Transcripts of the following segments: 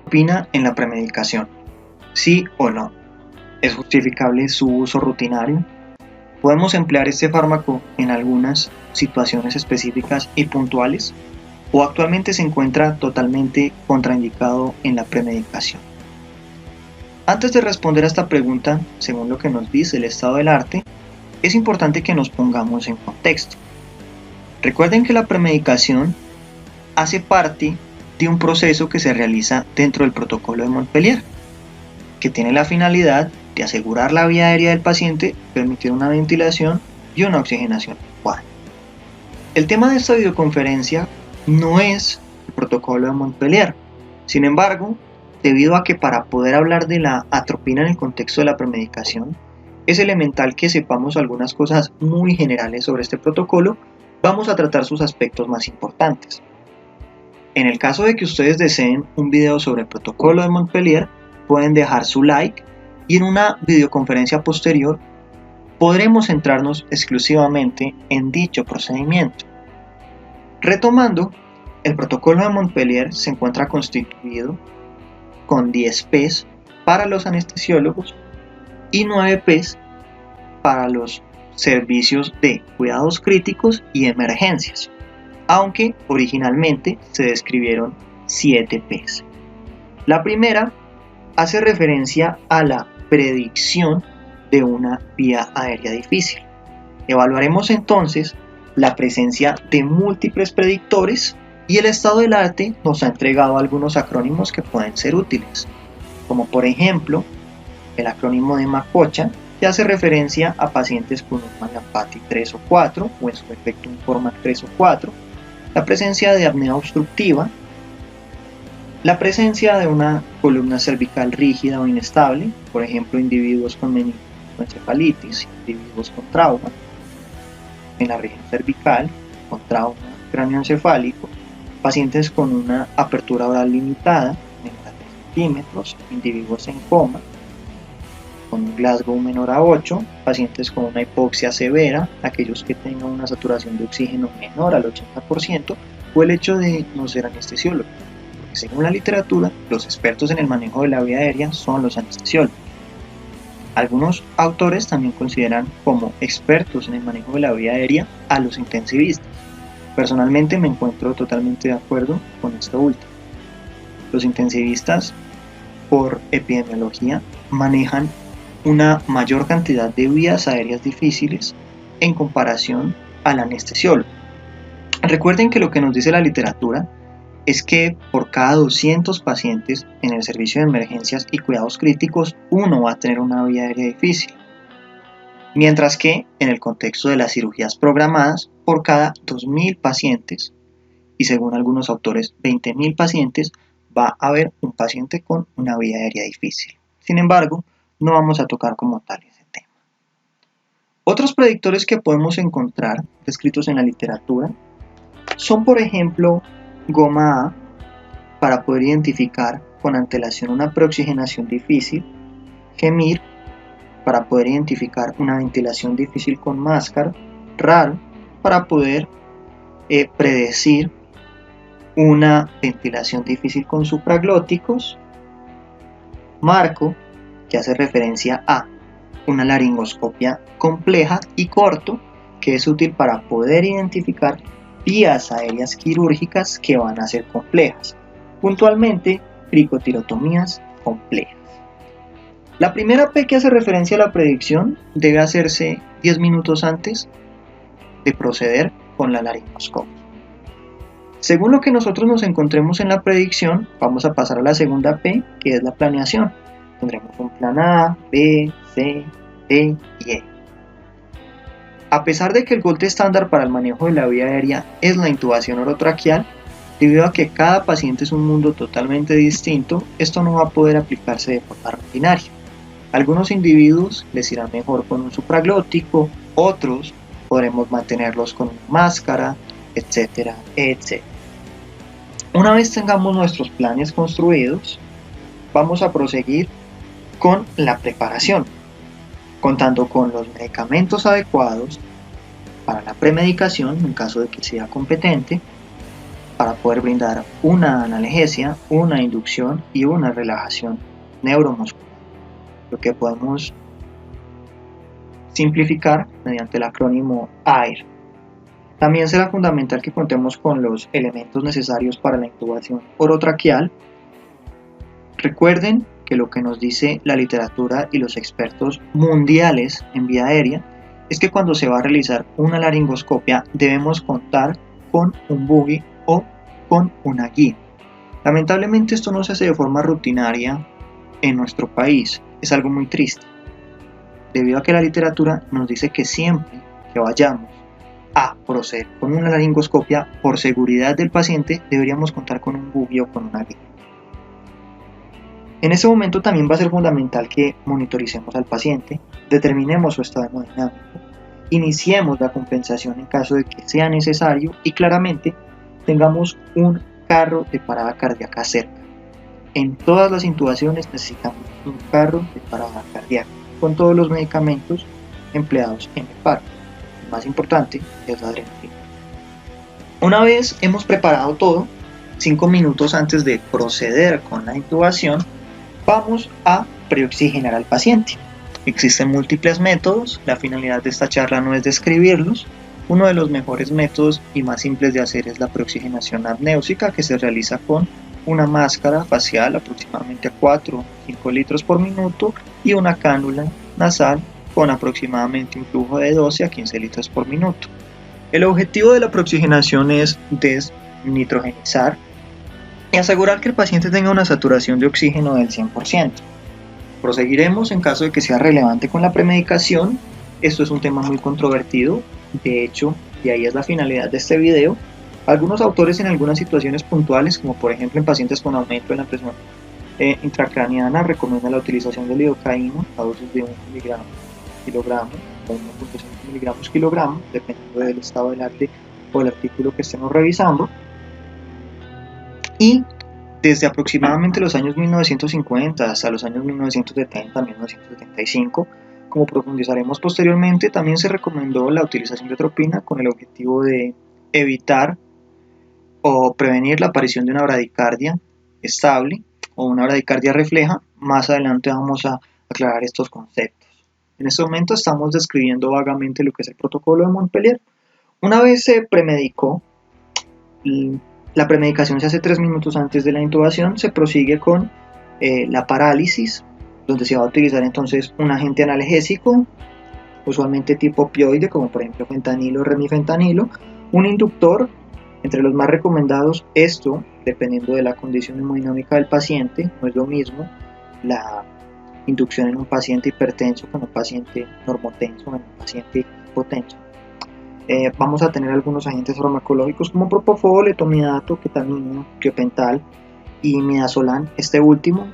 opina en la premedicación? ¿Sí o no? ¿Es justificable su uso rutinario? ¿Podemos emplear este fármaco en algunas situaciones específicas y puntuales? ¿O actualmente se encuentra totalmente contraindicado en la premedicación? Antes de responder a esta pregunta, según lo que nos dice el estado del arte, es importante que nos pongamos en contexto. Recuerden que la premedicación hace parte de un proceso que se realiza dentro del protocolo de Montpellier, que tiene la finalidad de asegurar la vía aérea del paciente, permitir una ventilación y una oxigenación adecuada. El tema de esta videoconferencia no es el protocolo de Montpellier. Sin embargo, debido a que para poder hablar de la atropina en el contexto de la premedicación, es elemental que sepamos algunas cosas muy generales sobre este protocolo, vamos a tratar sus aspectos más importantes. En el caso de que ustedes deseen un video sobre el protocolo de Montpellier, pueden dejar su like y en una videoconferencia posterior podremos centrarnos exclusivamente en dicho procedimiento. Retomando, el protocolo de Montpellier se encuentra constituido con 10 P's para los anestesiólogos y 9 P's para los servicios de cuidados críticos y emergencias, aunque originalmente se describieron 7 P's. La primera hace referencia a la predicción de una vía aérea difícil. Evaluaremos entonces la presencia de múltiples predictores y el estado del arte nos ha entregado algunos acrónimos que pueden ser útiles, como por ejemplo el acrónimo de MACOCHA, que hace referencia a pacientes con un Mallampati 3 o 4 o en su defecto un Cormack 3 o 4, la presencia de apnea obstructiva, la presencia de una columna cervical rígida o inestable, por ejemplo individuos con meningoencefalitis, individuos con trauma en la región cervical, con trauma cráneoencefálico, pacientes con una apertura oral limitada, menor a 3 centímetros, individuos en coma, con un Glasgow menor a 8, pacientes con una hipoxia severa, aquellos que tengan una saturación de oxígeno menor al 80%, o el hecho de no ser anestesiólogo. Según la literatura, los expertos en el manejo de la vía aérea son los anestesiólogos. Algunos autores también consideran como expertos en el manejo de la vía aérea a los intensivistas. Personalmente me encuentro totalmente de acuerdo con esto último. Los intensivistas, por epidemiología, manejan una mayor cantidad de vías aéreas difíciles en comparación al anestesiólogo. Recuerden que lo que nos dice la literatura es que por cada 200 pacientes en el servicio de emergencias y cuidados críticos, uno va a tener una vía aérea difícil. Mientras que en el contexto de las cirugías programadas, por cada 2.000 pacientes, y según algunos autores 20.000 pacientes, va a haber un paciente con una vía aérea difícil. Sin embargo, no vamos a tocar como tal ese tema. Otros predictores que podemos encontrar descritos en la literatura son, por ejemplo, goma A, para poder identificar con antelación una preoxigenación difícil, GEMIR, para poder identificar una ventilación difícil con máscara, RAR, para poder predecir una ventilación difícil con supraglóticos, MARCO, que hace referencia a una laringoscopia compleja y corto, que es útil para poder identificar vías aéreas quirúrgicas que van a ser complejas, puntualmente cricotirotomías complejas. La primera P que hace referencia a la predicción debe hacerse 10 minutos antes de proceder con la laringoscopia. Según lo que nosotros nos encontremos en la predicción, vamos a pasar a la segunda P, que es la planeación. Tendremos un plan A, B, C, D y E. A pesar de que el gold estándar para el manejo de la vía aérea es la intubación orotraqueal, debido a que cada paciente es un mundo totalmente distinto, esto no va a poder aplicarse de forma rutinaria. Algunos individuos les irá mejor con un supraglótico, otros podremos mantenerlos con una máscara, etcétera, etcétera. Una vez tengamos nuestros planes construidos, vamos a proseguir con la preparación, contando con los medicamentos adecuados para la premedicación en caso de que sea competente, para poder brindar una analgesia, una inducción y una relajación neuromuscular, lo que podemos simplificar mediante el acrónimo AIR. También será fundamental que contemos con los elementos necesarios para la intubación orotraqueal. Recuerden que lo que nos dice la literatura y los expertos mundiales en vía aérea es que cuando se va a realizar una laringoscopia debemos contar con un buggy o con una guía. Lamentablemente esto no se hace de forma rutinaria en nuestro país, es algo muy triste, debido a que la literatura nos dice que siempre que vayamos a proceder con una laringoscopia, por seguridad del paciente deberíamos contar con un buggy o con una guía. En ese momento también va a ser fundamental que monitoricemos al paciente, determinemos su estado hemodinámico, iniciemos la compensación en caso de que sea necesario y claramente tengamos un carro de parada cardíaca cerca. En todas las intubaciones necesitamos un carro de parada cardíaca con todos los medicamentos empleados en el paro. El más importante es la adrenalina. Una vez hemos preparado todo, 5 minutos antes de proceder con la intubación, vamos a preoxigenar al paciente. Existen múltiples métodos, la finalidad de esta charla no es describirlos. Uno de los mejores métodos y más simples de hacer es la preoxigenación apnéusica, que se realiza con una máscara facial aproximadamente a 4 o 5 litros por minuto y una cánula nasal con aproximadamente un flujo de 12 a 15 litros por minuto. El objetivo de la preoxigenación es desnitrogenizar y asegurar que el paciente tenga una saturación de oxígeno del 100%. Proseguiremos en caso de que sea relevante con la premedicación. Esto es un tema muy controvertido, de hecho, y ahí es la finalidad de este video. Algunos autores en algunas situaciones puntuales, como por ejemplo en pacientes con aumento en la presión intracraneana, recomiendan la utilización de lidocaína a dosis de 1 mg kilogramo o 1.5 mg kilogramo, dependiendo del estado del arte o del artículo que estemos revisando. Y desde aproximadamente los años 1950 hasta los años 1970, 1975, como profundizaremos posteriormente, también se recomendó la utilización de atropina con el objetivo de evitar o prevenir la aparición de una bradicardia estable o una bradicardia refleja. Más adelante vamos a aclarar estos conceptos. En este momento estamos describiendo vagamente lo que es el protocolo de Montpellier. Una vez se premedicó, la premedicación se hace 3 minutos antes de la intubación, se prosigue con la parálisis, donde se va a utilizar entonces un agente analgésico, usualmente tipo opioide, como por ejemplo fentanilo o remifentanilo, un inductor. Entre los más recomendados, esto dependiendo de la condición hemodinámica del paciente, no es lo mismo la inducción en un paciente hipertenso que en un paciente normotenso o en un paciente hipotenso. Vamos a tener algunos agentes farmacológicos como propofol, etomidato, ketamina, tiopental y midazolam. Este último,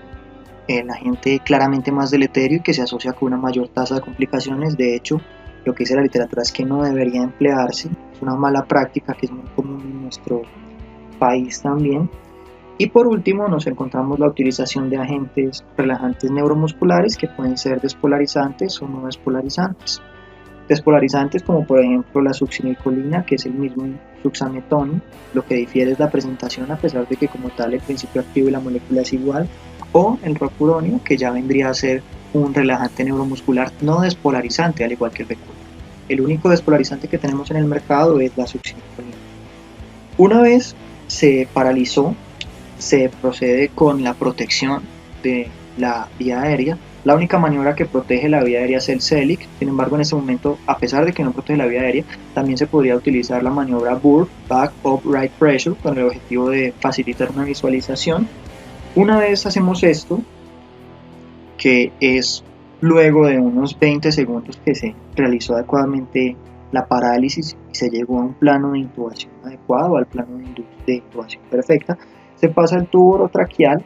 el agente claramente más deleterio y que se asocia con una mayor tasa de complicaciones. De hecho, lo que dice la literatura es que no debería emplearse, es una mala práctica que es muy común en nuestro país también. Y por último nos encontramos la utilización de agentes relajantes neuromusculares que pueden ser despolarizantes o no despolarizantes. Despolarizantes como por ejemplo la succinilcolina, que es el mismo suxametón, lo que difiere es la presentación a pesar de que como tal el principio activo y la molécula es igual, o el rocuronio, que ya vendría a ser un relajante neuromuscular no despolarizante al igual que el becura. El único despolarizante que tenemos en el mercado es la succinilcolina. Una vez se paralizó, se procede con la protección de la vía aérea. La única maniobra que protege la vía aérea es el CELIC. Sin embargo, en este momento, a pesar de que no protege la vía aérea, también se podría utilizar la maniobra BUR, Back Up Right Pressure, con el objetivo de facilitar una visualización. Una vez hacemos esto, que es luego de unos 20 segundos que se realizó adecuadamente la parálisis y se llegó a un plano de intubación adecuado, al plano de intubación perfecta, se pasa el tubo orotraqueal,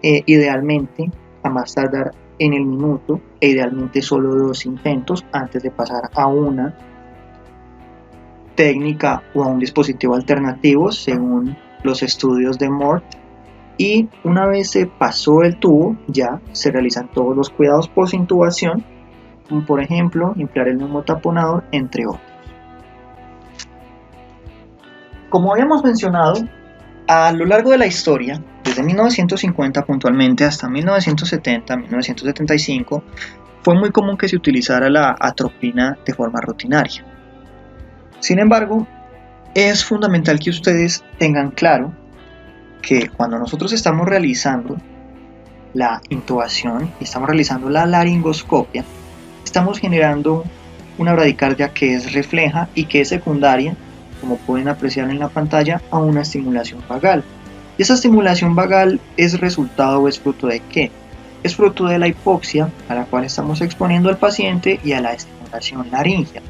idealmente a más tardar en el minuto, e idealmente solo 2 intentos antes de pasar a una técnica o a un dispositivo alternativo según los estudios de Mort. Y una vez se pasó el tubo, ya se realizan todos los cuidados post intubación, como por ejemplo inflar el neumotaponador, entre otros. Como habíamos mencionado, a lo largo de la historia, desde 1950 puntualmente hasta 1970, 1975, fue muy común que se utilizara la atropina de forma rutinaria. Sin embargo, es fundamental que ustedes tengan claro que cuando nosotros estamos realizando la intubación y estamos realizando la laringoscopia, estamos generando una bradicardia que es refleja y que es secundaria, como pueden apreciar en la pantalla, a una estimulación vagal. Y esa estimulación vagal es resultado o es fruto de ¿qué? Es fruto de la hipoxia a la cual estamos exponiendo al paciente y a la estimulación laringea.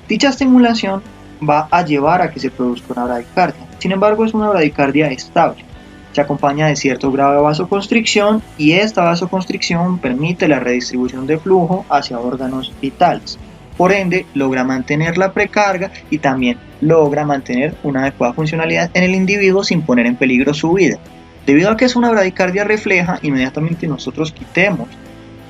Dicha estimulación va a llevar a que se produzca una bradicardia. Sin embargo, es una bradicardia estable. Se acompaña de cierto grado de vasoconstricción y esta vasoconstricción permite la redistribución de flujo hacia órganos vitales. Por ende, logra mantener la precarga y también logra mantener una adecuada funcionalidad en el individuo sin poner en peligro su vida. Debido a que es una bradicardia refleja, inmediatamente nosotros quitemos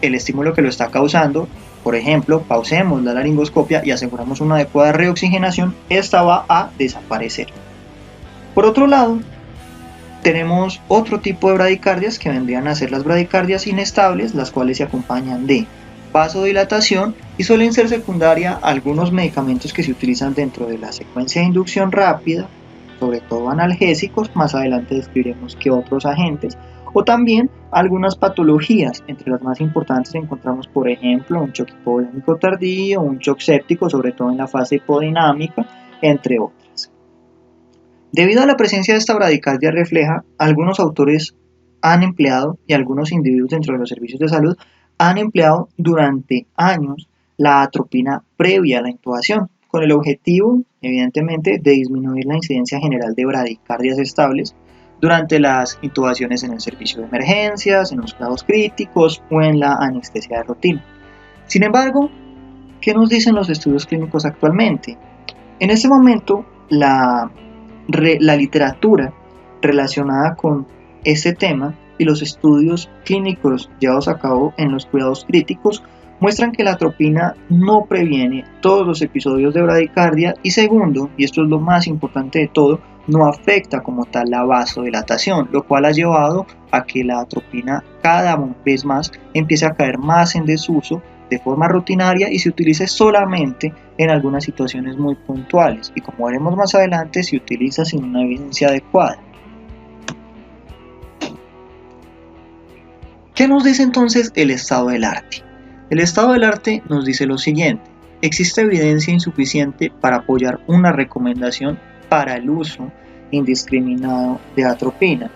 el estímulo que lo está causando. Por ejemplo, pausemos la laringoscopia y aseguramos una adecuada reoxigenación, esta va a desaparecer. Por otro lado, tenemos otro tipo de bradicardias que vendrían a ser las bradicardias inestables, las cuales se acompañan de vasodilatación y suelen ser secundaria a algunos medicamentos que se utilizan dentro de la secuencia de inducción rápida, sobre todo analgésicos, más adelante describiremos qué otros agentes, o también algunas patologías. Entre las más importantes encontramos, por ejemplo, un shock hipovolémico tardío, un shock séptico, sobre todo en la fase hipodinámica, entre otras. Debido a la presencia de esta bradicardia refleja, algunos autores han empleado, y algunos individuos dentro de los servicios de salud, han empleado durante años la atropina previa a la intubación, con el objetivo, evidentemente, de disminuir la incidencia general de bradicardias estables durante las intubaciones en el servicio de emergencias, en los grados críticos o en la anestesia de rutina. Sin embargo, ¿qué nos dicen los estudios clínicos actualmente? En este momento, la literatura relacionada con este tema y los estudios clínicos llevados a cabo en los cuidados críticos muestran que la atropina no previene todos los episodios de bradicardia y segundo, y esto es lo más importante de todo, no afecta como tal la vasodilatación, lo cual ha llevado a que la atropina cada vez más empiece a caer más en desuso de forma rutinaria y se utilice solamente en algunas situaciones muy puntuales y como veremos más adelante se utiliza sin una evidencia adecuada. ¿Qué nos dice entonces el estado del arte? El estado del arte nos dice lo siguiente: existe evidencia insuficiente para apoyar una recomendación para el uso indiscriminado de atropina.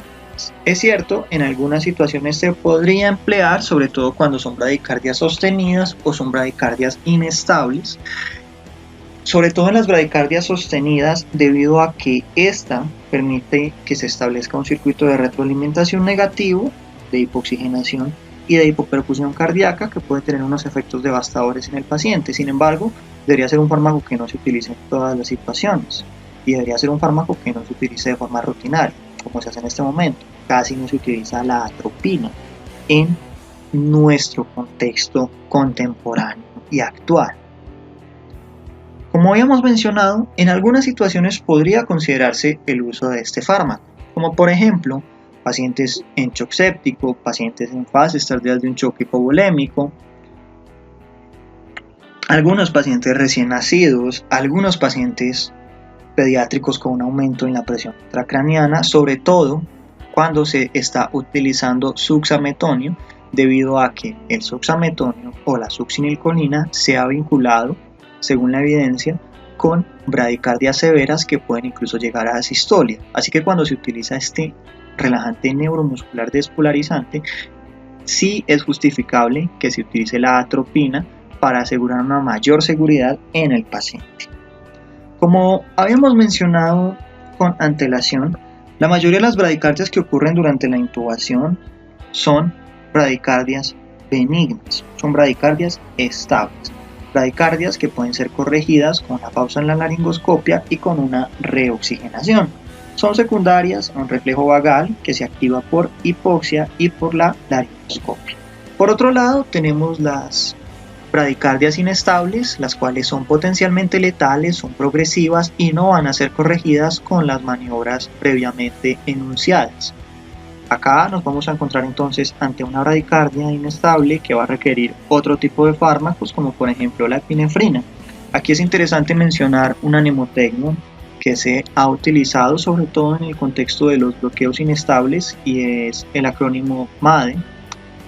Es cierto, en algunas situaciones se podría emplear, sobre todo cuando son bradicardias sostenidas o son bradicardias inestables, sobre todo en las bradicardias sostenidas debido a que esta permite que se establezca un circuito de retroalimentación negativo, de hipoxigenación y de hipoperfusión cardíaca que puede tener unos efectos devastadores en el paciente. Sin embargo, debería ser un fármaco que no se utilice en todas las situaciones y debería ser un fármaco que no se utilice de forma rutinaria, como se hace en este momento. Casi no se utiliza la atropina en nuestro contexto contemporáneo y actual. Como habíamos mencionado, en algunas situaciones podría considerarse el uso de este fármaco, como por ejemplo pacientes en shock séptico, pacientes en fases tardías de un shock hipovolémico, algunos pacientes recién nacidos, algunos pacientes pediátricos con un aumento en la presión intracraniana, sobre todo cuando se está utilizando succemetonio, debido a que el succemetonio o la succinilcolina se ha vinculado, según la evidencia, con bradicardias severas que pueden incluso llegar a asistolia. Así que cuando se utiliza este relajante neuromuscular despolarizante, sí es justificable que se utilice la atropina para asegurar una mayor seguridad en el paciente. Como habíamos mencionado con antelación, la mayoría de las bradicardias que ocurren durante la intubación son bradicardias benignas, son bradicardias estables, bradicardias que pueden ser corregidas con una pausa en la laringoscopia y con una reoxigenación. Son secundarias a un reflejo vagal que se activa por hipoxia y por la laringoscopia. Por otro lado, tenemos las bradicardias inestables, las cuales son potencialmente letales, son progresivas y no van a ser corregidas con las maniobras previamente enunciadas. Acá nos vamos a encontrar entonces ante una bradicardia inestable que va a requerir otro tipo de fármacos, como por ejemplo la epinefrina. Aquí es interesante mencionar una mnemotecnia que se ha utilizado sobre todo en el contexto de los bloqueos inestables y es el acrónimo MADE.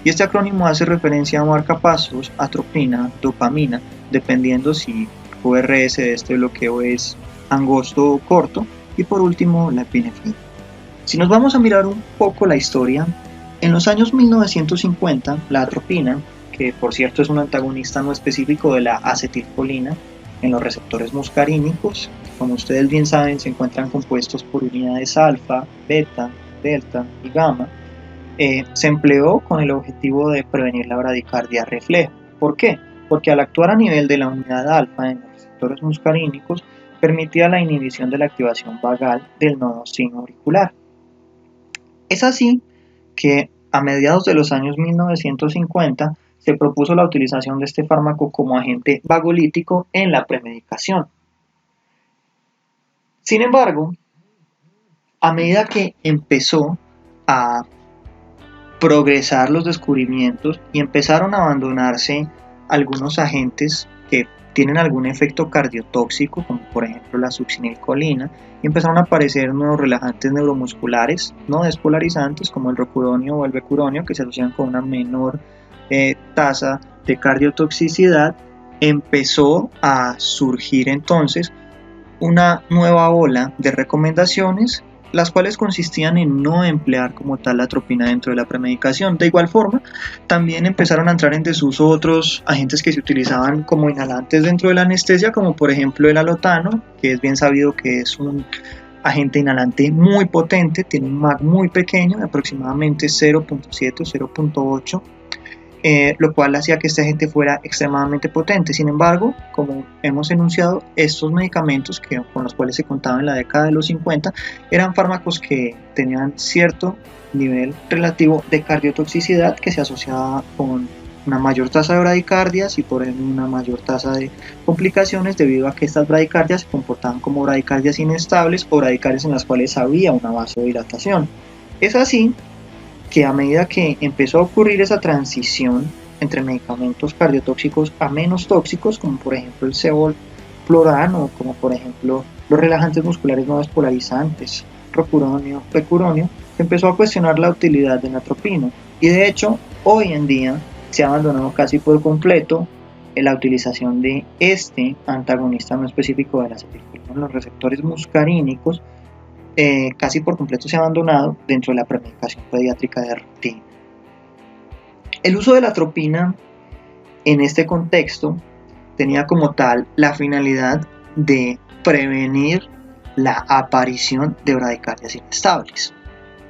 Y este acrónimo hace referencia a marcapasos, atropina, dopamina, dependiendo si QRS de este bloqueo es angosto o corto, y por último la epinefrina. Si nos vamos a mirar un poco la historia, en los años 1950 la atropina, que por cierto es un antagonista no específico de la acetilcolina en los receptores muscarínicos, como ustedes bien saben se encuentran compuestos por unidades alfa, beta, delta y gamma, se empleó con el objetivo de prevenir la bradicardia reflejo. ¿Por qué? Porque al actuar a nivel de la unidad alfa en los receptores muscarínicos permitía la inhibición de la activación vagal del nodo sinoauricular. Es así que a mediados de los años 1950 se propuso la utilización de este fármaco como agente vagolítico en la premedicación. Sin embargo, a medida que empezó a progresar los descubrimientos y empezaron a abandonarse algunos agentes que tienen algún efecto cardiotóxico, como por ejemplo la succinilcolina, y empezaron a aparecer nuevos relajantes neuromusculares no despolarizantes como el rocuronio o el becuronio, que se asocian con una menor tasa de cardiotoxicidad. Empezó a surgir entonces una nueva ola de recomendaciones, las cuales consistían en no emplear como tal la atropina dentro de la premedicación. De igual forma, también empezaron a entrar en desuso otros agentes que se utilizaban como inhalantes dentro de la anestesia, como por ejemplo el alotano, que es bien sabido que es un agente inhalante muy potente, tiene un MAC muy pequeño, de aproximadamente 0.7 o 0.8, lo cual hacía que este agente fuera extremadamente potente. Sin embargo, como hemos enunciado, estos medicamentos con los cuales se contaba en la década de los 50 eran fármacos que tenían cierto nivel relativo de cardiotoxicidad que se asociaba con una mayor tasa de bradicardias y por ende una mayor tasa de complicaciones, debido a que estas bradicardias se comportaban como bradicardias inestables o bradicardias en las cuales había una vasodilatación. Es así que a medida que empezó a ocurrir esa transición entre medicamentos cardiotóxicos a menos tóxicos, como por ejemplo el cevolfloran o como por ejemplo los relajantes musculares no despolarizantes, rocuronio, pecuronio, se empezó a cuestionar la utilidad del atropina, y de hecho hoy en día se ha abandonado casi por completo la utilización de este antagonista no específico de la acetilcolina en los receptores muscarínicos. Casi por completo se ha abandonado dentro de la premedicación pediátrica de rutina. El uso de la atropina en este contexto tenía como tal la finalidad de prevenir la aparición de bradicardias inestables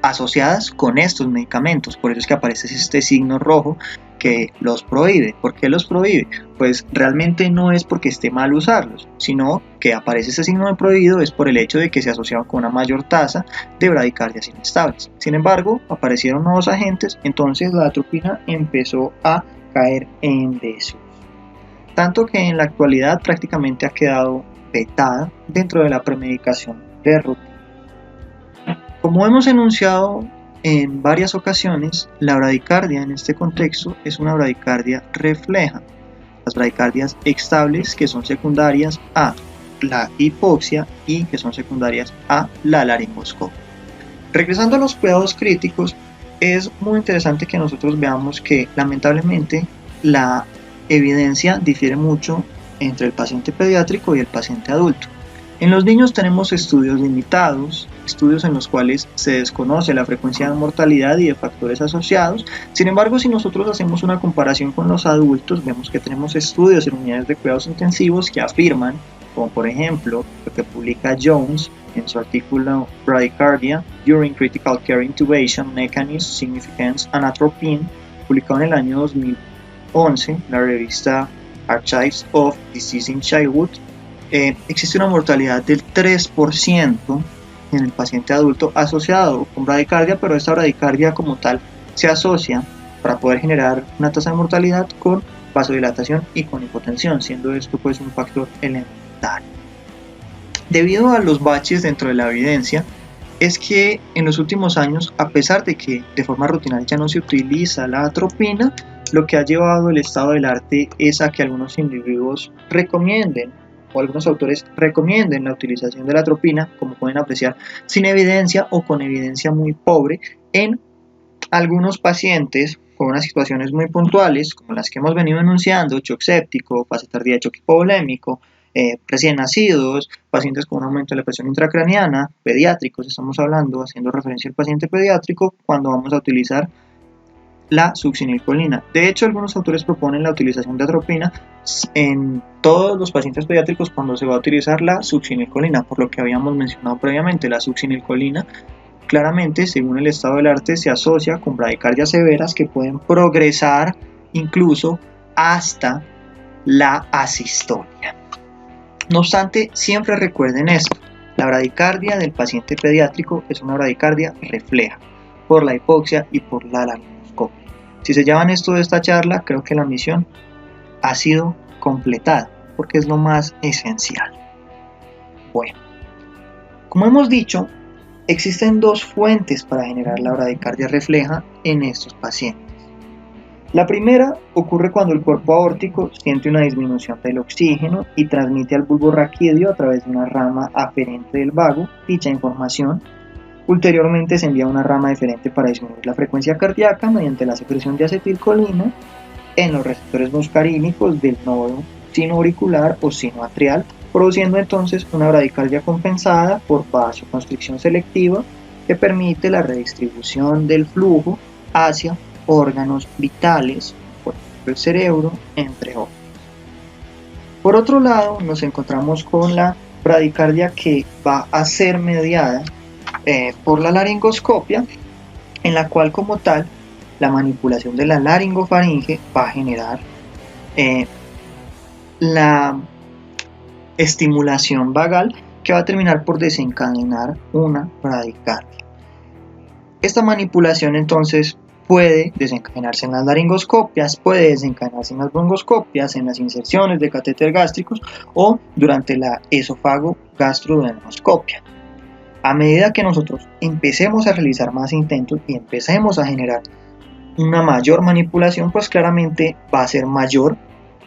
asociadas con estos medicamentos. Por eso es que aparece este signo rojo que los prohíbe. ¿Por qué los prohíbe? Pues realmente no es porque esté mal usarlos, sino que aparece ese signo de prohibido es por el hecho de que se asociaban con una mayor tasa de bradicardias inestables. Sin embargo, aparecieron nuevos agentes, entonces la atropina empezó a caer en desuso. Tanto que en la actualidad prácticamente ha quedado vetada dentro de la premedicación de rutina. Como hemos enunciado en varias ocasiones, la bradicardia en este contexto es una bradicardia refleja. Las bradicardias estables que son secundarias a la hipoxia y que son secundarias a la laringoscopia. Regresando a los cuidados críticos, es muy interesante que nosotros veamos que lamentablemente la evidencia difiere mucho entre el paciente pediátrico y el paciente adulto. En los niños tenemos estudios limitados, estudios en los cuales se desconoce la frecuencia de mortalidad y de factores asociados. Sin embargo, si nosotros hacemos una comparación con los adultos, vemos que tenemos estudios en unidades de cuidados intensivos que afirman, como por ejemplo lo que publica Jones en su artículo Bradycardia During Critical Care Intubation Mechanism, Significance and Atropine, publicado en el año 2011 en la revista Archives of Disease in Childhood. Existe una mortalidad del 3% en el paciente adulto asociado con bradicardia, pero esta bradicardia como tal se asocia para poder generar una tasa de mortalidad con vasodilatación y con hipotensión, siendo esto pues un factor elemental. Debido a los baches dentro de la evidencia, es que en los últimos años, a pesar de que de forma rutinaria ya no se utiliza la atropina, lo que ha llevado el estado del arte es a que algunos individuos recomienden, o algunos autores recomienden la utilización de la atropina, como pueden apreciar, sin evidencia o con evidencia muy pobre en algunos pacientes con unas situaciones muy puntuales, como las que hemos venido enunciando: shock séptico, fase tardía de choque hipovolémico, recién nacidos, pacientes con un aumento de la presión intracraneana, pediátricos, estamos hablando, haciendo referencia al paciente pediátrico, cuando vamos a utilizar la succinilcolina. De hecho, algunos autores proponen la utilización de atropina en todos los pacientes pediátricos cuando se va a utilizar la succinilcolina, por lo que habíamos mencionado previamente. La succinilcolina claramente, según el estado del arte, se asocia con bradicardias severas que pueden progresar incluso hasta la asistolia. No obstante, siempre recuerden esto: la bradicardia del paciente pediátrico es una bradicardia refleja por la hipoxia y por la laringoscopia. Si se llevan esto de esta charla, creo que la misión ha sido completada, porque es lo más esencial. Bueno, como hemos dicho, existen dos fuentes para generar la bradicardia refleja en estos pacientes. La primera ocurre cuando el cuerpo aórtico siente una disminución del oxígeno y transmite al bulbo raquídeo a través de una rama aferente del vago dicha información. Ulteriormente se envía una rama deferente para disminuir la frecuencia cardíaca mediante la secreción de acetilcolina en los receptores muscarínicos del nodo sinoauricular o sinoatrial, produciendo entonces una bradicardia compensada por vasoconstricción selectiva que permite la redistribución del flujo hacia órganos vitales, por ejemplo el cerebro, entre otros. Por otro lado, nos encontramos con la bradicardia que va a ser mediada por la laringoscopia, en la cual como tal la manipulación de la laringofaringe va a generar la estimulación vagal que va a terminar por desencadenar una bradicardia. Esta manipulación entonces puede desencadenarse en las laringoscopias, puede desencadenarse en las broncoscopias, en las inserciones de catéter gástricos o durante la esófago gastroduodenoscopia. A medida que nosotros empecemos a realizar más intentos y empecemos a generar una mayor manipulación, pues claramente va a ser mayor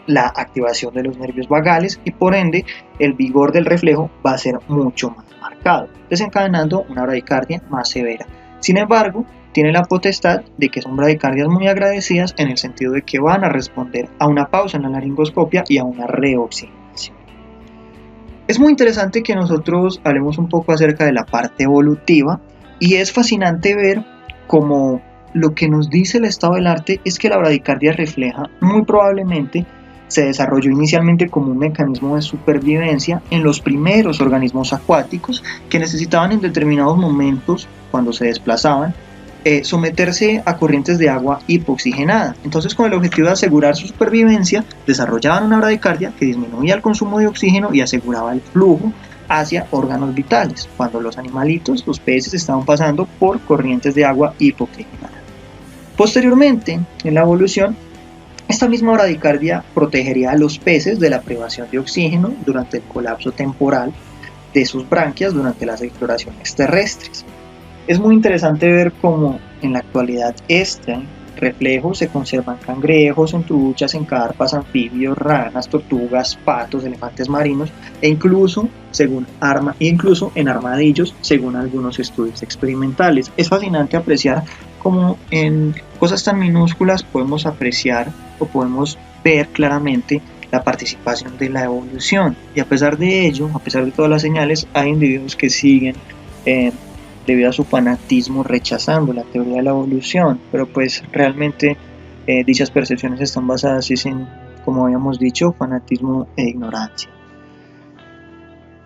la activación de los nervios vagales y por ende el vigor del reflejo va a ser mucho más marcado, desencadenando una bradicardia más severa. Sin embargo, tiene la potestad de que son bradicardias muy agradecidas en el sentido de que van a responder a una pausa en la laringoscopia y a una reoxigenación. Es muy interesante que nosotros hablemos un poco acerca de la parte evolutiva y es fascinante ver cómo lo que nos dice el estado del arte es que la bradicardia refleja muy probablemente se desarrolló inicialmente como un mecanismo de supervivencia en los primeros organismos acuáticos que necesitaban en determinados momentos, cuando se desplazaban, someterse a corrientes de agua hipoxigenada. Entonces, con el objetivo de asegurar su supervivencia, desarrollaban una bradicardia que disminuía el consumo de oxígeno y aseguraba el flujo hacia órganos vitales, cuando los animalitos, los peces, estaban pasando por corrientes de agua hipoxigenada. Posteriormente, en la evolución, esta misma bradicardia protegería a los peces de la privación de oxígeno durante el colapso temporal de sus branquias durante las exploraciones terrestres. Es muy interesante ver cómo en la actualidad este reflejo se conserva en cangrejos, en truchas, en carpas, anfibios, ranas, tortugas, patos, elefantes marinos e incluso en armadillos, según algunos estudios experimentales. Es fascinante apreciar cómo en cosas tan minúsculas podemos apreciar o podemos ver claramente la participación de la evolución, y a pesar de ello, a pesar de todas las señales, hay individuos que siguen debido a su fanatismo rechazando la teoría de la evolución, pero pues realmente dichas percepciones están basadas en, como habíamos dicho, fanatismo e ignorancia.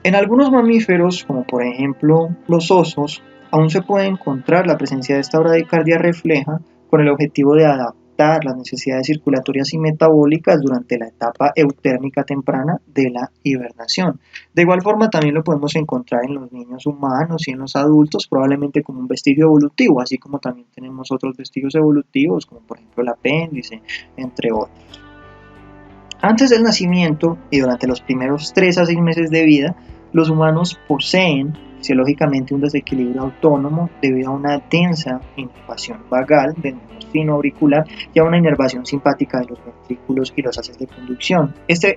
En algunos mamíferos, como por ejemplo los osos, aún se puede encontrar la presencia de esta bradicardia refleja con el objetivo de adaptar las necesidades circulatorias y metabólicas durante la etapa eutérmica temprana de la hibernación. De igual forma también lo podemos encontrar en los niños humanos y en los adultos, probablemente como un vestigio evolutivo, así como también tenemos otros vestigios evolutivos, como por ejemplo el apéndice, entre otros. Antes del nacimiento y durante los primeros 3 a 6 meses de vida, los humanos poseen fisiológicamente un desequilibrio autónomo debido a una densa inervación vagal del nervio auricular y a una inervación simpática de los ventrículos y los haces de conducción. Esta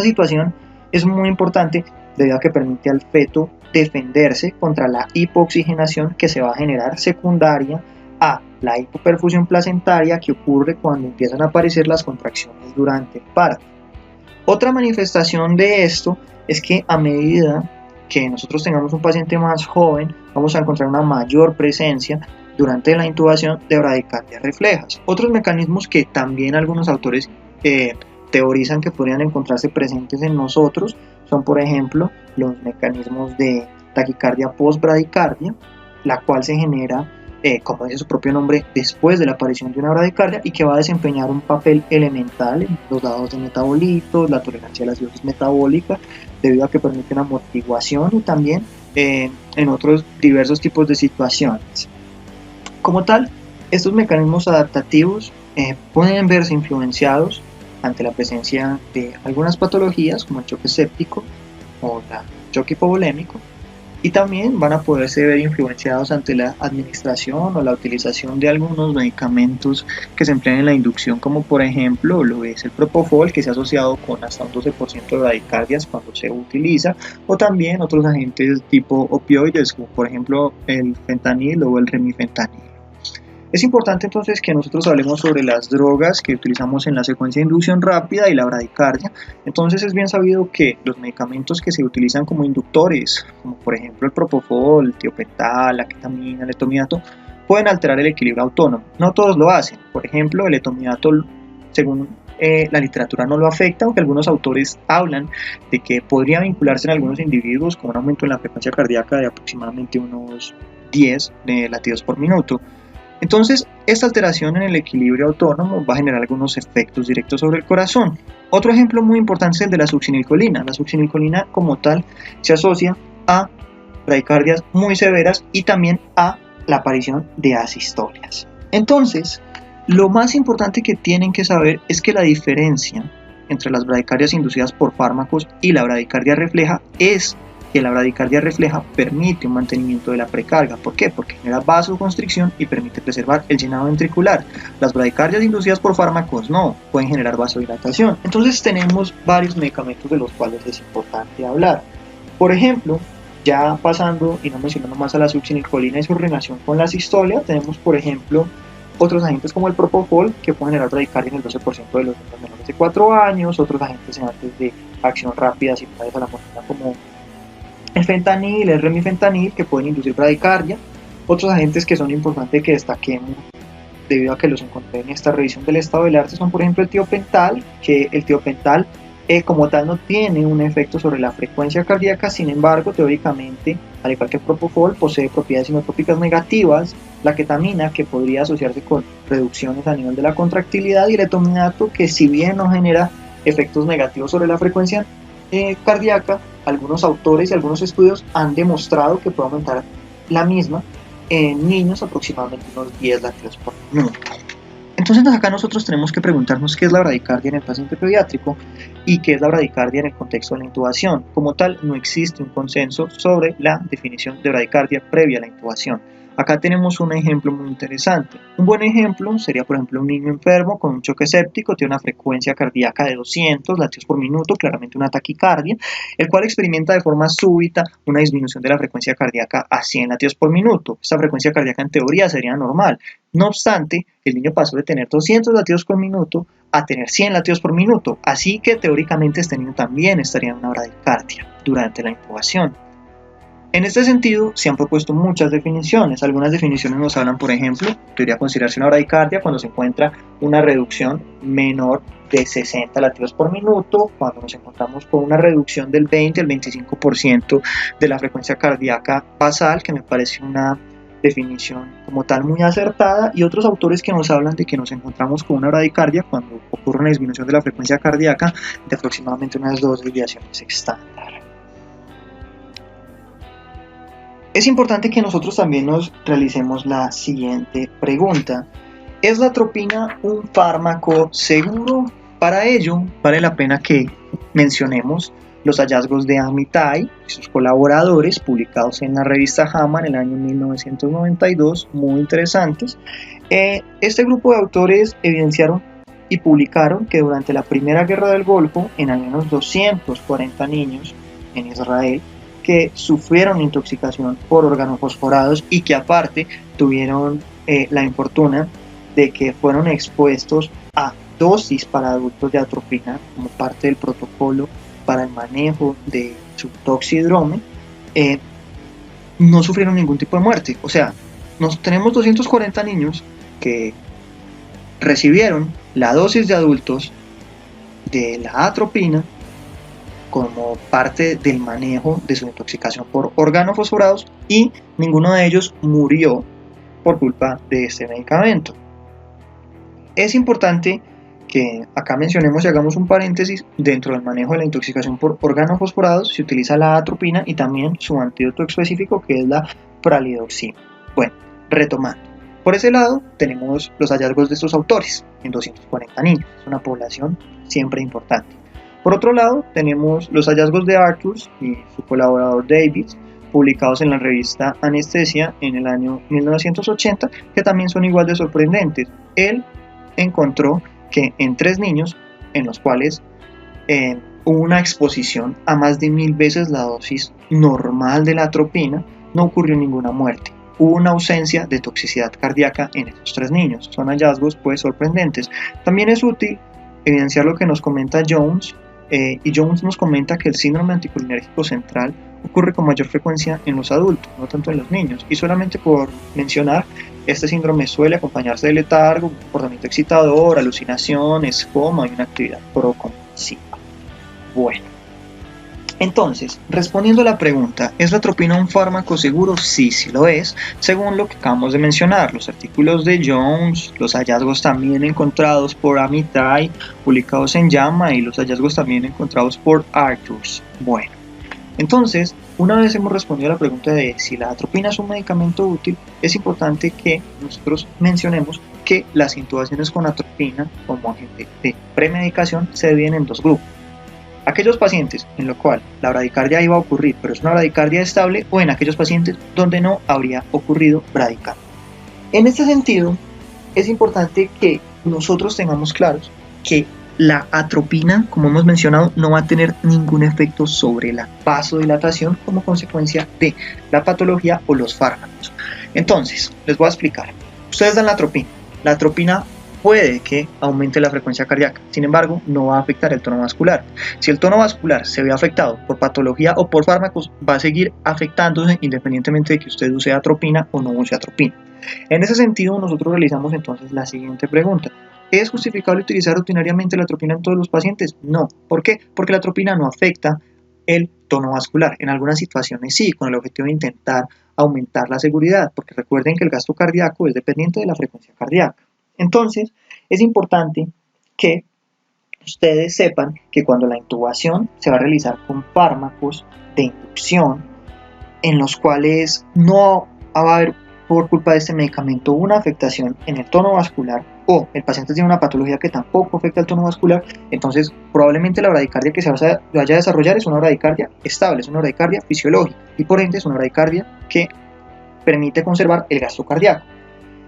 situación es muy importante debido a que permite al feto defenderse contra la hipooxigenación que se va a generar secundaria a la hipoperfusión placentaria que ocurre cuando empiezan a aparecer las contracciones durante el parto. Otra manifestación de esto es que a medida que nosotros tengamos un paciente más joven, vamos a encontrar una mayor presencia durante la intubación de bradicardias reflejas. Otros mecanismos que también algunos autores teorizan que podrían encontrarse presentes en nosotros son, por ejemplo, los mecanismos de taquicardia post-bradicardia, la cual se genera, como dice su propio nombre, después de la aparición de una bradicardia y que va a desempeñar un papel elemental en los dados de metabolitos, la tolerancia a la acidosis metabólica, debido a que permite una amortiguación y también en otros diversos tipos de situaciones. Como tal, estos mecanismos adaptativos pueden verse influenciados ante la presencia de algunas patologías como el choque séptico o el choque hipovolémico, y también van a poderse ver influenciados ante la administración o la utilización de algunos medicamentos que se emplean en la inducción, como por ejemplo lo es el propofol, que se ha asociado con hasta un 12% de bradicardias cuando se utiliza, o también otros agentes tipo opioides como por ejemplo el fentanil o el remifentanil. Es importante entonces que nosotros hablemos sobre las drogas que utilizamos en la secuencia de inducción rápida y la bradicardia. Entonces es bien sabido que los medicamentos que se utilizan como inductores, como por ejemplo el propofol, el tiopental, la ketamina, el etomidato, pueden alterar el equilibrio autónomo. No todos lo hacen. Por ejemplo, el etomidato, según la literatura, no lo afecta, aunque algunos autores hablan de que podría vincularse en algunos individuos con un aumento en la frecuencia cardíaca de aproximadamente unos 10 latidos por minuto. Entonces, esta alteración en el equilibrio autónomo va a generar algunos efectos directos sobre el corazón. Otro ejemplo muy importante es el de la succinilcolina. La succinilcolina como tal se asocia a bradicardias muy severas y también a la aparición de asistolias. Entonces, lo más importante que tienen que saber es que la diferencia entre las bradicardias inducidas por fármacos y la bradicardia refleja es que la bradicardia refleja permite un mantenimiento de la precarga. ¿Por qué? Porque genera vasoconstricción y permite preservar el llenado ventricular. Las bradicardias inducidas por fármacos no, pueden generar vasodilatación. Entonces tenemos varios medicamentos de los cuales es importante hablar. Por ejemplo, ya pasando y no mencionando más a la succinilcolina y su relación con la sistolia, tenemos por ejemplo otros agentes como el propofol, que pueden generar bradicardia en el 12% de los niños menores de 4 años, otros agentes antes de acción rápida similares a la morfina como el fentanil, el remifentanil, que pueden inducir bradicardia. Otros agentes que son importantes que destaquemos debido a que los encontré en esta revisión del estado del arte son por ejemplo el tiopental, que el tiopental como tal no tiene un efecto sobre la frecuencia cardíaca, sin embargo teóricamente, al igual que el propofol, posee propiedades inotrópicas negativas, la ketamina, que podría asociarse con reducciones a nivel de la contractilidad, y el etomidato, que si bien no genera efectos negativos sobre la frecuencia cardíaca, algunos autores y algunos estudios han demostrado que puede aumentar la misma en niños aproximadamente unos 10 latidos por minuto. Entonces acá nosotros tenemos que preguntarnos qué es la bradicardia en el paciente pediátrico y qué es la bradicardia en el contexto de la intubación. Como tal, no existe un consenso sobre la definición de bradicardia previa a la intubación. Acá tenemos un ejemplo muy interesante. Un buen ejemplo sería, por ejemplo, un niño enfermo con un choque séptico, tiene una frecuencia cardíaca de 200 latidos por minuto, claramente una taquicardia, el cual experimenta de forma súbita una disminución de la frecuencia cardíaca a 100 latidos por minuto. Esta frecuencia cardíaca en teoría sería normal. No obstante, el niño pasó de tener 200 latidos por minuto a tener 100 latidos por minuto, así que teóricamente este niño también estaría en una bradicardia durante la intubación. En este sentido, se han propuesto muchas definiciones. Algunas definiciones nos hablan, por ejemplo, debería considerarse una bradicardia cuando se encuentra una reducción menor de 60 latidos por minuto, cuando nos encontramos con una reducción del 20 al 25% de la frecuencia cardíaca basal, que me parece una definición como tal muy acertada, y otros autores que nos hablan de que nos encontramos con una bradicardia cuando ocurre una disminución de la frecuencia cardíaca de aproximadamente unas 2 desviaciones estándar. Es importante que nosotros también nos realicemos la siguiente pregunta. ¿Es la atropina un fármaco seguro Para ello, vale la pena que mencionemos los hallazgos de Amitai y sus colaboradores, publicados en la revista JAMA en el año 1992, muy interesantes. Este grupo de autores evidenciaron y publicaron que durante la Primera Guerra del Golfo, en al menos 240 niños en Israel que sufrieron intoxicación por organofosforados y que aparte tuvieron la infortuna de que fueron expuestos a dosis para adultos de atropina como parte del protocolo para el manejo de su toxidrome, no sufrieron ningún tipo de muerte. O sea, tenemos 240 niños que recibieron la dosis de adultos de la atropina como parte del manejo de su intoxicación por organofosforados y ninguno de ellos murió por culpa de este medicamento. Es importante que acá mencionemos y hagamos un paréntesis. Dentro del manejo de la intoxicación por organofosforados se utiliza la atropina y también su antídoto específico, que es la pralidoxina. Bueno, retomando. Por ese lado tenemos los hallazgos de estos autores en 240 niños, es una población siempre importante. Por otro lado tenemos los hallazgos de Arthurs y su colaborador Davis, publicados en la revista Anestesia en el año 1980, que también son igual de sorprendentes. Él encontró que en 3 niños, en los cuales hubo una exposición a más de 1000 veces la dosis normal de la atropina, no ocurrió ninguna muerte. Hubo una ausencia de toxicidad cardíaca en estos 3 niños. Son hallazgos pues sorprendentes. También es útil evidenciar lo que nos comenta Jones, y Jones nos comenta que el síndrome anticolinérgico central ocurre con mayor frecuencia en los adultos, no tanto en los niños. Y solamente por mencionar, este síndrome suele acompañarse de letargo, comportamiento excitador, alucinaciones, coma y una actividad proconvulsiva. Bueno, entonces, respondiendo a la pregunta, ¿es la atropina un fármaco seguro? Sí, sí lo es, según lo que acabamos de mencionar, los artículos de Jones, los hallazgos también encontrados por Amitai, publicados en JAMA, y los hallazgos también encontrados por Arthurs. Bueno, entonces, una vez hemos respondido a la pregunta de si la atropina es un medicamento útil, es importante que nosotros mencionemos que las intubaciones con atropina como agente de premedicación se dividen en 2 grupos. Aquellos pacientes en los cuales la bradicardia iba a ocurrir, pero es una bradicardia estable, o en aquellos pacientes donde no habría ocurrido bradicardia. En este sentido, es importante que nosotros tengamos claros que la atropina, como hemos mencionado, no va a tener ningún efecto sobre la vasodilatación como consecuencia de la patología o los fármacos. Entonces, les voy a explicar. Ustedes dan la atropina. La atropina puede que aumente la frecuencia cardíaca, sin embargo, no va a afectar el tono vascular. Si el tono vascular se ve afectado por patología o por fármacos, va a seguir afectándose independientemente de que usted use atropina o no use atropina. En ese sentido, nosotros realizamos entonces la siguiente pregunta. ¿Es justificable utilizar rutinariamente la atropina en todos los pacientes? No. ¿Por qué? Porque la atropina no afecta el tono vascular. En algunas situaciones sí, con el objetivo de intentar aumentar la seguridad, porque recuerden que el gasto cardíaco es dependiente de la frecuencia cardíaca. Entonces, es importante que ustedes sepan que cuando la intubación se va a realizar con fármacos de inducción, en los cuales no va a haber por culpa de este medicamento una afectación en el tono vascular, o el paciente tiene una patología que tampoco afecta el tono vascular, entonces probablemente la bradicardia que se vaya a desarrollar es una bradicardia estable, es una bradicardia fisiológica, y por ende es una bradicardia que permite conservar el gasto cardíaco.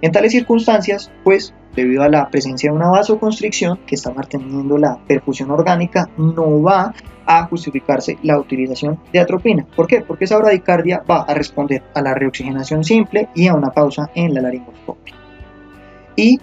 En tales circunstancias, pues, debido a la presencia de una vasoconstricción que está manteniendo la perfusión orgánica, no va a justificarse la utilización de atropina. ¿Por qué? Porque esa bradicardia va a responder a la reoxigenación simple y a una pausa en la laringoscopia. Y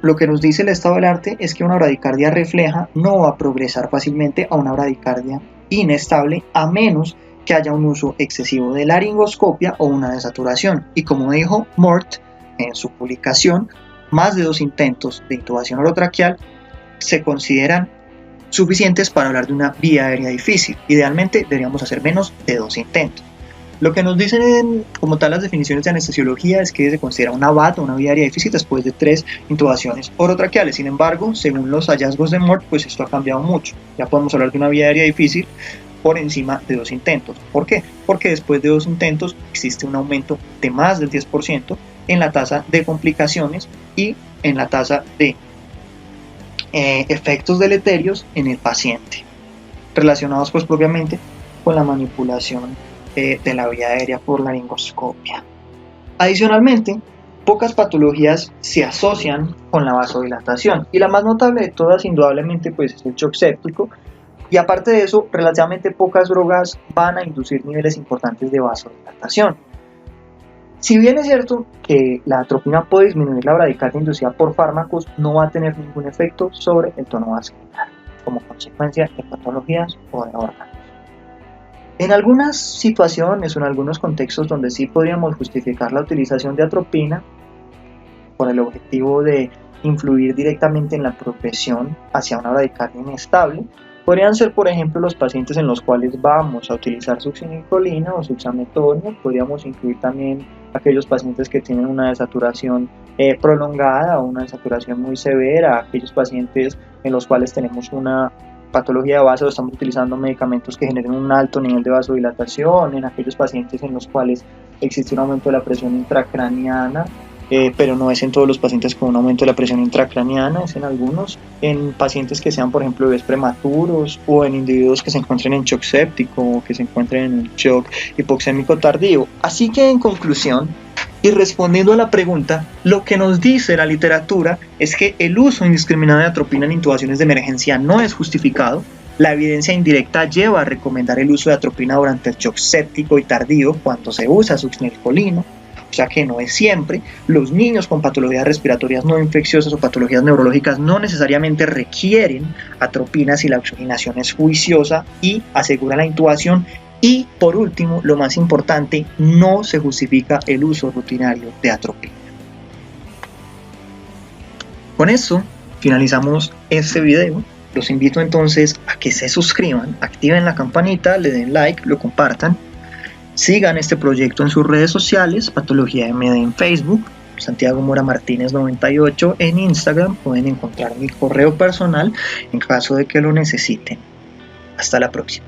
lo que nos dice el estado del arte es que una bradicardia refleja no va a progresar fácilmente a una bradicardia inestable, a menos que haya un uso excesivo de laringoscopia o una desaturación. Y como dijo Mort en su publicación, más de 2 intentos de intubación orotraqueal se consideran suficientes para hablar de una vía aérea difícil. Idealmente deberíamos hacer menos de 2 intentos. Lo que nos dicen como tal las definiciones de anestesiología es que se considera una VAD, una vía aérea difícil, después de 3 intubaciones orotraqueales. Sin embargo, según los hallazgos de Mort, pues esto ha cambiado mucho. Ya podemos hablar de una vía aérea difícil por encima de 2 intentos. ¿Por qué? Porque después de 2 intentos existe un aumento de más del 10% en la tasa de complicaciones y en la tasa de efectos deleterios en el paciente, relacionados pues propiamente con la manipulación de la vía aérea por laringoscopia. Adicionalmente, pocas patologías se asocian con la vasodilatación, y la más notable de todas indudablemente pues es el shock séptico, y aparte de eso, relativamente pocas drogas van a inducir niveles importantes de vasodilatación. Si bien es cierto que la atropina puede disminuir la bradicardia inducida por fármacos, no va a tener ningún efecto sobre el tono vascular, como consecuencia de patologías o de órganos. En algunas situaciones o en algunos contextos donde sí podríamos justificar la utilización de atropina con el objetivo de influir directamente en la progresión hacia una bradicardia inestable, podrían ser, por ejemplo, los pacientes en los cuales vamos a utilizar succinilcolina o suxametonio. Podríamos incluir también aquellos pacientes que tienen una desaturación prolongada o una desaturación muy severa, aquellos pacientes en los cuales tenemos una patología de vaso, estamos utilizando medicamentos que generen un alto nivel de vasodilatación, en aquellos pacientes en los cuales existe un aumento de la presión intracraneana, pero no es en todos los pacientes con un aumento de la presión intracraneana, es en algunos, en pacientes que sean, por ejemplo, bebés prematuros, o en individuos que se encuentren en shock séptico o que se encuentren en un shock hipoxémico tardío. Así que, en conclusión, y respondiendo a la pregunta, lo que nos dice la literatura es que el uso indiscriminado de atropina en intubaciones de emergencia no es justificado. La evidencia indirecta lleva a recomendar el uso de atropina durante el shock séptico y tardío cuando se usa succinilcolina, o sea que no es siempre. Los niños con patologías respiratorias no infecciosas o patologías neurológicas no necesariamente requieren atropina si la oxigenación es juiciosa y asegura la intubación. Y por último, lo más importante, no se justifica el uso rutinario de atropina. Con eso finalizamos este video. Los invito entonces a que se suscriban, activen la campanita, le den like, lo compartan. Sigan este proyecto en sus redes sociales, Patología MD en Facebook, Santiago Mora Martínez 98 en Instagram. Pueden encontrar mi correo personal en caso de que lo necesiten. Hasta la próxima.